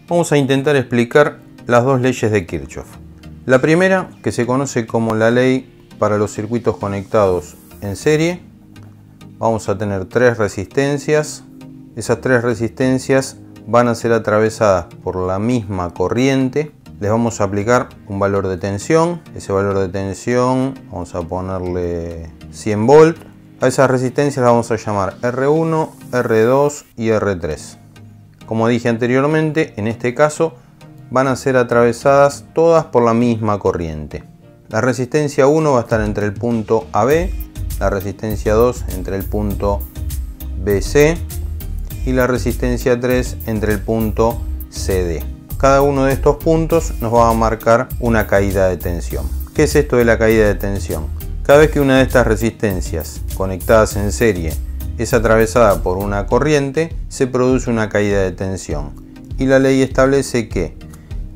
Vamos a intentar explicar las dos leyes de Kirchhoff. La primera, que se conoce como la ley para los circuitos conectados en serie. Vamos a tener tres resistencias. Esas tres resistencias van a ser atravesadas por la misma corriente. Les vamos a aplicar un valor de tensión. Ese valor de tensión vamos a ponerle 100 volt. A esas resistencias las vamos a llamar R1, R2 y R3. Como dije anteriormente, en este caso van a ser atravesadas todas por la misma corriente. La resistencia 1 va a estar entre el punto AB, la resistencia 2 entre el punto BC y la resistencia 3 entre el punto CD. Cada uno de estos puntos nos va a marcar una caída de tensión. ¿Qué es esto de la caída de tensión? Cada vez que una de estas resistencias conectadas en serie es atravesada por una corriente, se produce una caída de tensión. Y la ley establece que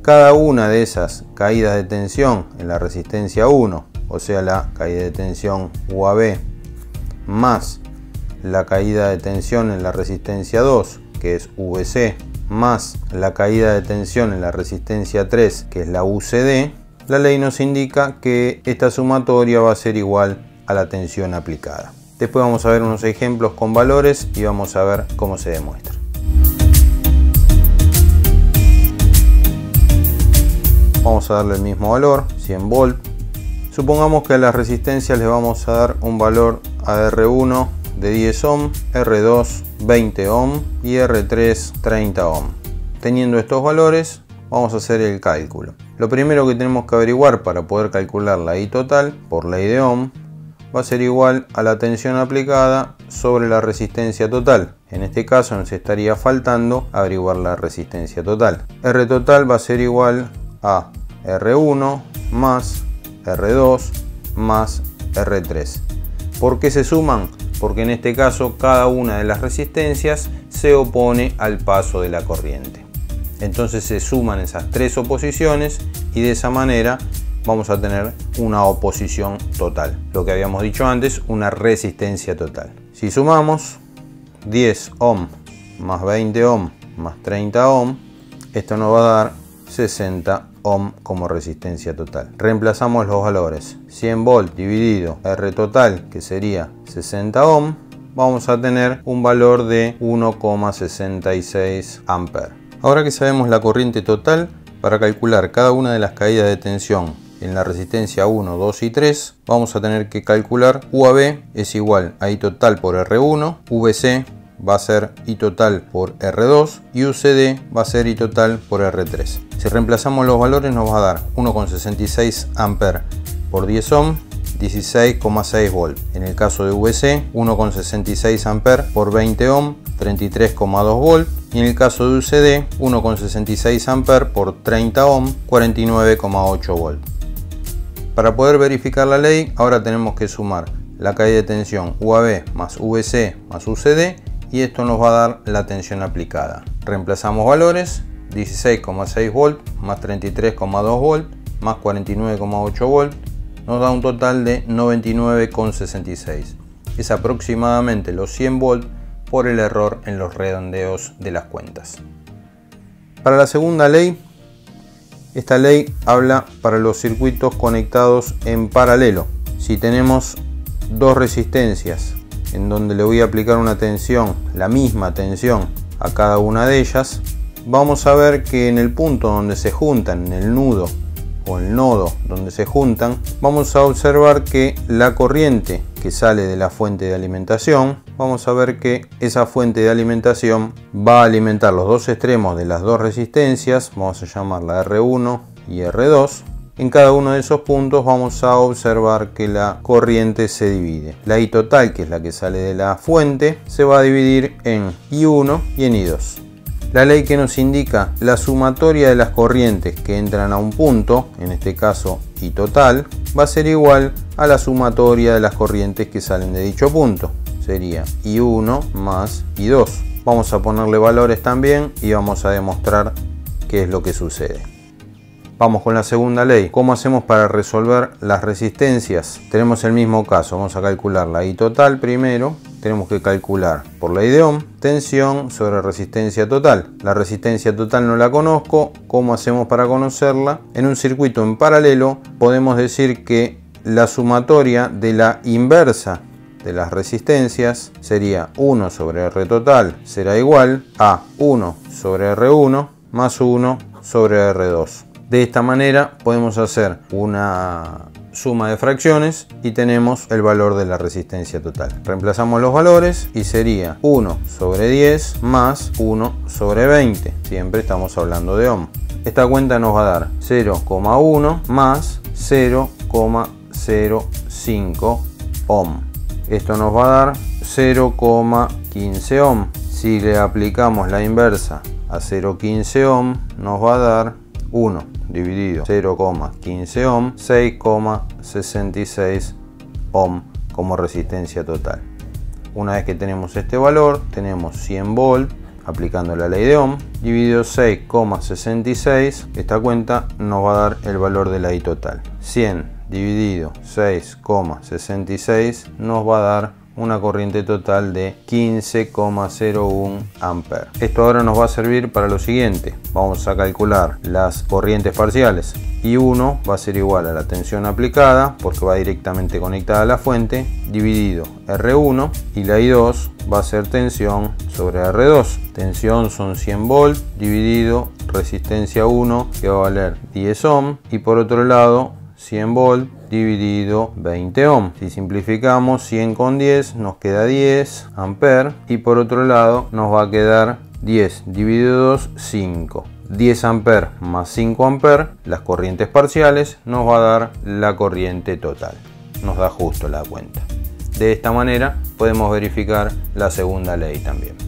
cada una de esas caídas de tensión en la resistencia 1, o sea la caída de tensión UAB, más la caída de tensión en la resistencia 2, que es VC, más la caída de tensión en la resistencia 3, que es la UCD, la ley nos indica que esta sumatoria va a ser igual a la tensión aplicada. Después vamos a ver unos ejemplos con valores y vamos a ver cómo se demuestra. Vamos a darle el mismo valor, 100 volt. Supongamos que a las resistencias les vamos a dar un valor a R1 de 10 ohm, R2 20 ohm y R3 30 ohm. Teniendo estos valores, vamos a hacer el cálculo. Lo primero que tenemos que averiguar para poder calcular la I total por ley de Ohm va a ser igual a la tensión aplicada sobre la resistencia total. En este caso nos estaría faltando averiguar la resistencia total. R total va a ser igual a R1 más R2 más R3. ¿Por qué se suman? Porque en este caso cada una de las resistencias se opone al paso de la corriente. Entonces se suman esas tres oposiciones y de esa manera vamos a tener una oposición total. Lo que habíamos dicho antes, una resistencia total. Si sumamos 10 ohm más 20 ohm más 30 ohm, esto nos va a dar 60 ohm como resistencia total. Reemplazamos los valores. 100 volt dividido R total, que sería 60 ohm, vamos a tener un valor de 1,66 amperes. Ahora que sabemos la corriente total, para calcular cada una de las caídas de tensión en la resistencia 1, 2 y 3, vamos a tener que calcular UAB es igual a I total por R1, VC va a ser I total por R2 y UCD va a ser I total por R3. Si reemplazamos los valores nos va a dar 1,66 amperes por 10 ohm, 16,6 volt. En el caso de VC, 1,66 amperes por 20 ohm, 33,2 volt. Y en el caso de UCD, 1,66 amperes por 30 ohm, 49,8 volt. Para poder verificar la ley, ahora tenemos que sumar la caída de tensión UAB más VC más UCD y esto nos va a dar la tensión aplicada. Reemplazamos valores, 16,6 volt más 33,2 volt más 49,8 volt nos da un total de 99,66. Es aproximadamente los 100 volt por el error en los redondeos de las cuentas. Para la segunda ley, esta ley habla para los circuitos conectados en paralelo. Si tenemos dos resistencias en donde le voy a aplicar una tensión, la misma tensión a cada una de ellas, vamos a ver que en el punto donde se juntan, en el nudo o el nodo donde se juntan, vamos a observar que la corriente que sale de la fuente de alimentación, vamos a ver que esa fuente de alimentación va a alimentar los dos extremos de las dos resistencias, vamos a llamarla R1 y R2. En cada uno de esos puntos vamos a observar que la corriente se divide. La I total, que es la que sale de la fuente, se va a dividir en I1 y en I2. La ley que nos indica la sumatoria de las corrientes que entran a un punto, en este caso I total, va a ser igual a la sumatoria de las corrientes que salen de dicho punto. Sería I1 más I2. Vamos a ponerle valores también y vamos a demostrar qué es lo que sucede. Vamos con la segunda ley. ¿Cómo hacemos para resolver las resistencias? Tenemos el mismo caso. Vamos a calcular la I total primero. tenemos que calcular por ley de Ohm tensión sobre resistencia total. La resistencia total no la conozco. ¿Cómo hacemos para conocerla? En un circuito en paralelo podemos decir que la sumatoria de la inversa de las resistencias sería 1 sobre R total será igual a 1 sobre R1 más 1 sobre R2. De esta manera podemos hacer una suma de fracciones y tenemos el valor de la resistencia total. Reemplazamos los valores y sería 1 sobre 10 más 1 sobre 20. Siempre estamos hablando de ohm. Esta cuenta nos va a dar 0,1 más 0,05 ohm. Esto nos va a dar 0,15 ohm. Si le aplicamos la inversa a 0,15 ohm, nos va a dar 1 dividido 0,15 ohm, 6,66 ohm como resistencia total. Una vez que tenemos este valor, tenemos 100 volt aplicando la ley de Ohm, dividido 6,66, esta cuenta nos va a dar el valor de la I total. 100 dividido 6,66 nos va a dar una corriente total de 15,01 amperes. Esto ahora nos va a servir para lo siguiente. Vamos a calcular las corrientes parciales. I1 va a ser igual a la tensión aplicada, porque va directamente conectada a la fuente, dividido R1, y la I2 va a ser tensión sobre R2. Tensión son 100 volt, dividido resistencia 1, que va a valer 10 ohm, y por otro lado 100 volt dividido 20 ohm. Si simplificamos 100 con 10 nos queda 10 amperes, y por otro lado nos va a quedar 10 dividido 2, 5. 10 amperes más 5 amperes, las corrientes parciales, nos va a dar la corriente total. Nos da justo la cuenta. De esta manera podemos verificar la segunda ley también.